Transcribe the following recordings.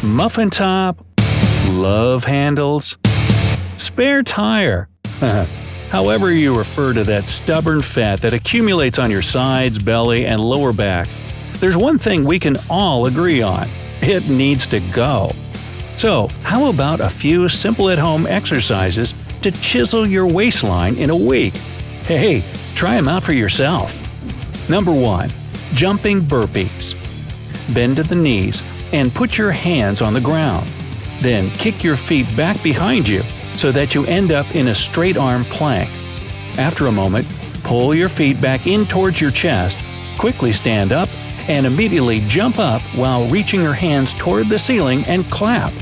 muffin top, love handles, spare tire. However you refer to that stubborn fat that accumulates on your sides, belly, and lower back, there's one thing we can all agree on: it needs to go. So, how about a few simple at-home exercises to chisel your waistline in a week? Hey, try them out for yourself. Number 1. Jumping burpees. Bend to the knees and put your hands on the ground. Then kick your feet back behind you so that you end up in a straight arm plank. After a moment, pull your feet back in towards your chest, quickly stand up, and immediately jump up while reaching your hands toward the ceiling and clap.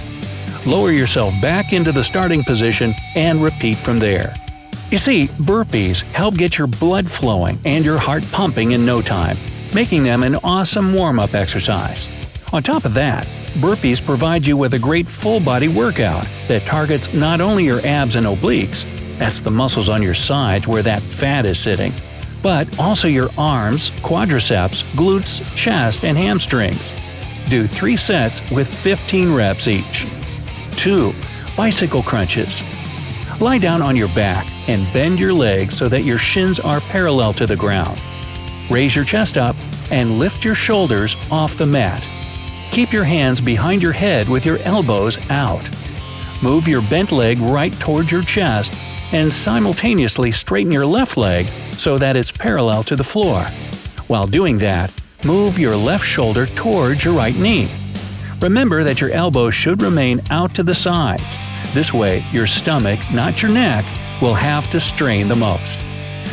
Lower yourself back into the starting position and repeat from there. You see, burpees help get your blood flowing and your heart pumping in no time, making them an awesome warm-up exercise. On top of that, burpees provide you with a great full-body workout that targets not only your abs and obliques – that's the muscles on your sides where that fat is sitting – but also your arms, quadriceps, glutes, chest, and hamstrings. Do 3 sets with 15 reps each. 2. Bicycle crunches. Lie down on your back and bend your legs so that your shins are parallel to the ground. Raise your chest up and lift your shoulders off the mat. Keep your hands behind your head with your elbows out. Move your bent leg right towards your chest and simultaneously straighten your left leg so that it's parallel to the floor. While doing that, move your left shoulder towards your right knee. Remember that your elbows should remain out to the sides. This way, your stomach, not your neck, will have to strain the most.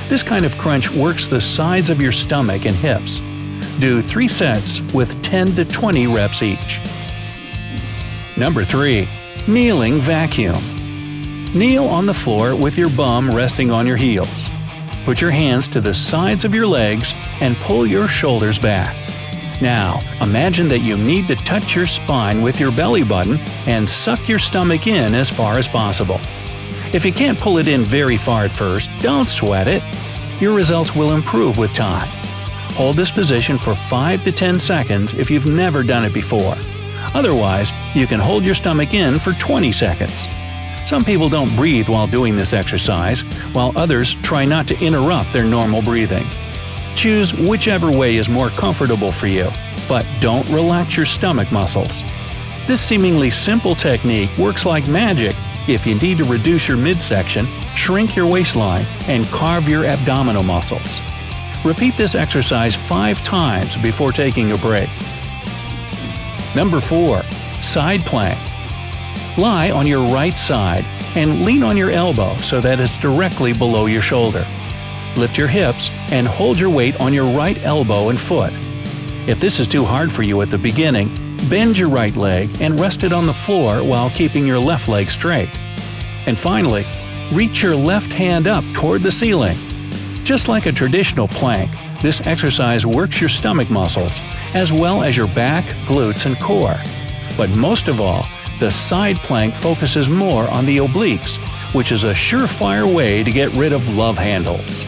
This kind of crunch works the sides of your stomach and hips. Do 3 sets with 10 to 20 reps each. Number 3. Kneeling vacuum. Kneel on the floor with your bum resting on your heels. Put your hands to the sides of your legs and pull your shoulders back. Now, imagine that you need to touch your spine with your belly button and suck your stomach in as far as possible. If you can't pull it in very far at first, don't sweat it. Your results will improve with time. Hold this position for 5 to 10 seconds if you've never done it before. Otherwise, you can hold your stomach in for 20 seconds. Some people don't breathe while doing this exercise, while others try not to interrupt their normal breathing. Choose whichever way is more comfortable for you, but don't relax your stomach muscles. This seemingly simple technique works like magic if you need to reduce your midsection, shrink your waistline, and carve your abdominal muscles. Repeat this exercise 5 times before taking a break. Number 4. Side plank. Lie on your right side and lean on your elbow so that it's directly below your shoulder. Lift your hips and hold your weight on your right elbow and foot. If this is too hard for you at the beginning, bend your right leg and rest it on the floor while keeping your left leg straight. And finally, reach your left hand up toward the ceiling. Just like a traditional plank, this exercise works your stomach muscles, as well as your back, glutes, and core. But most of all, the side plank focuses more on the obliques, which is a surefire way to get rid of love handles.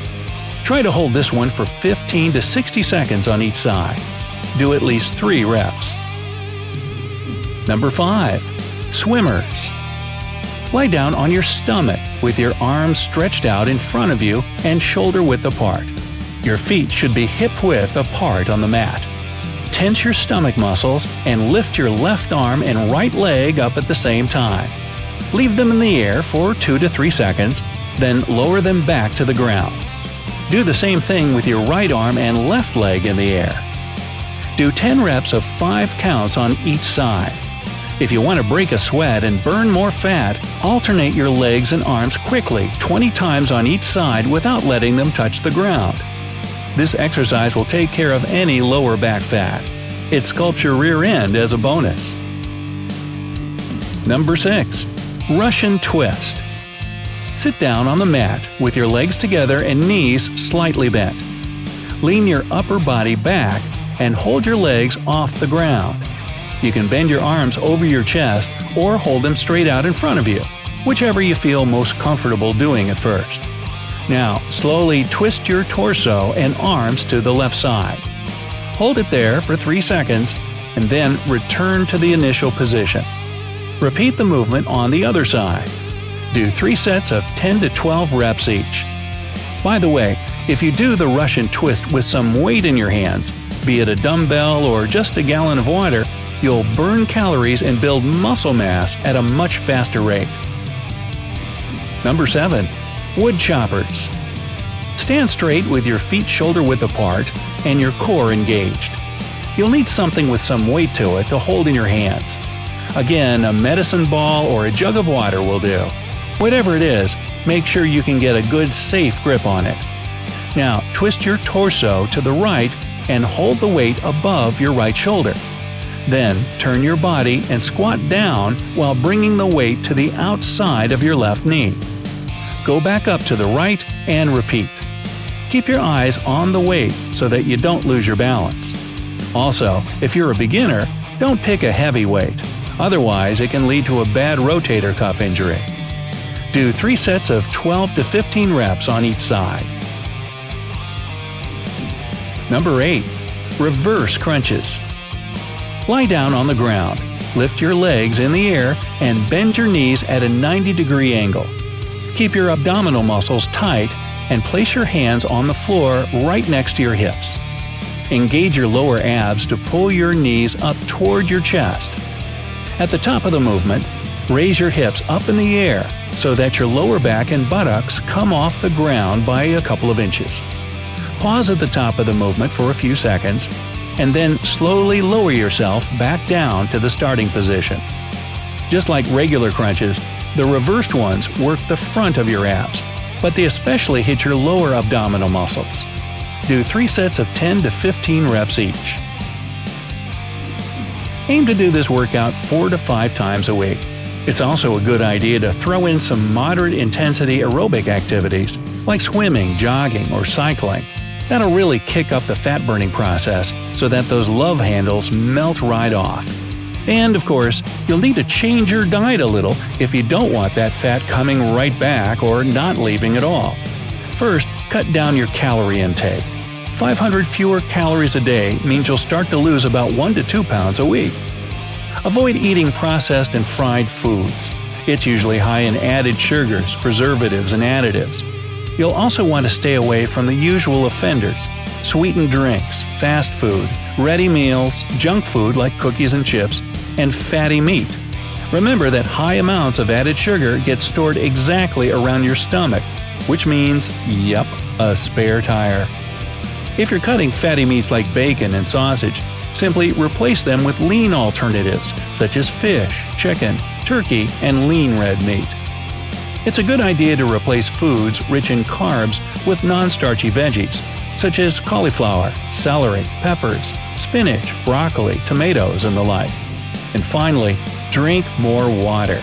Try to hold this one for 15 to 60 seconds on each side. Do at least 3 reps. Number 5. Swimmers. Lie down on your stomach with your arms stretched out in front of you and shoulder width apart. Your feet should be hip-width apart on the mat. Tense your stomach muscles and lift your left arm and right leg up at the same time. Leave them in the air for 2 to 3 seconds, then lower them back to the ground. Do the same thing with your right arm and left leg in the air. Do 10 reps of 5 counts on each side. If you want to break a sweat and burn more fat, alternate your legs and arms quickly 20 times on each side without letting them touch the ground. This exercise will take care of any lower back fat. It sculpts your rear end as a bonus. Number 6. Russian twist. Sit down on the mat with your legs together and knees slightly bent. Lean your upper body back and hold your legs off the ground. You can bend your arms over your chest or hold them straight out in front of you, whichever you feel most comfortable doing at first. Now, slowly twist your torso and arms to the left side. Hold it there for 3 seconds, and then return to the initial position. Repeat the movement on the other side. Do 3 sets of 10 to 12 reps each. By the way, if you do the Russian twist with some weight in your hands, be it a dumbbell or just a gallon of water, you'll burn calories and build muscle mass at a much faster rate. Number 7. Wood choppers. Stand straight with your feet shoulder-width apart and your core engaged. You'll need something with some weight to it to hold in your hands. Again, a medicine ball or a jug of water will do. Whatever it is, make sure you can get a good, safe grip on it. Now, twist your torso to the right and hold the weight above your right shoulder. Then, turn your body and squat down while bringing the weight to the outside of your left knee. Go back up to the right and repeat. Keep your eyes on the weight so that you don't lose your balance. Also, if you're a beginner, don't pick a heavy weight. Otherwise, it can lead to a bad rotator cuff injury. Do 3 sets of 12 to 15 reps on each side. Number 8. Reverse crunches. Lie down on the ground, lift your legs in the air, and bend your knees at a 90-degree angle. Keep your abdominal muscles tight and place your hands on the floor right next to your hips. Engage your lower abs to pull your knees up toward your chest. At the top of the movement, raise your hips up in the air so that your lower back and buttocks come off the ground by a couple of inches. Pause at the top of the movement for a few seconds, and then slowly lower yourself back down to the starting position. Just like regular crunches, the reversed ones work the front of your abs, but they especially hit your lower abdominal muscles. Do 3 sets of 10 to 15 reps each. Aim to do this workout 4 to 5 times a week. It's also a good idea to throw in some moderate intensity aerobic activities like swimming, jogging, or cycling. That'll really kick up the fat-burning process so that those love handles melt right off. And of course, you'll need to change your diet a little if you don't want that fat coming right back or not leaving at all. First, cut down your calorie intake. 500 fewer calories a day means you'll start to lose about 1 to 2 pounds a week. Avoid eating processed and fried foods. It's usually high in added sugars, preservatives, and additives. You'll also want to stay away from the usual offenders: sweetened drinks, fast food, ready meals, junk food like cookies and chips, and fatty meat. Remember that high amounts of added sugar get stored exactly around your stomach, which means, yep, a spare tire. If you're cutting fatty meats like bacon and sausage, simply replace them with lean alternatives such as fish, chicken, turkey, and lean red meat. It's a good idea to replace foods rich in carbs with non-starchy veggies, such as cauliflower, celery, peppers, spinach, broccoli, tomatoes, and the like. And finally, drink more water.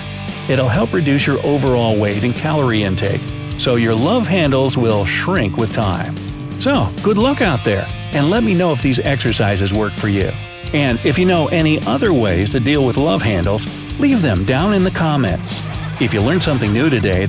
It'll help reduce your overall weight and calorie intake, so your love handles will shrink with time. So, good luck out there, and let me know if these exercises work for you. And if you know any other ways to deal with love handles, leave them down in the comments. If you learned something new today,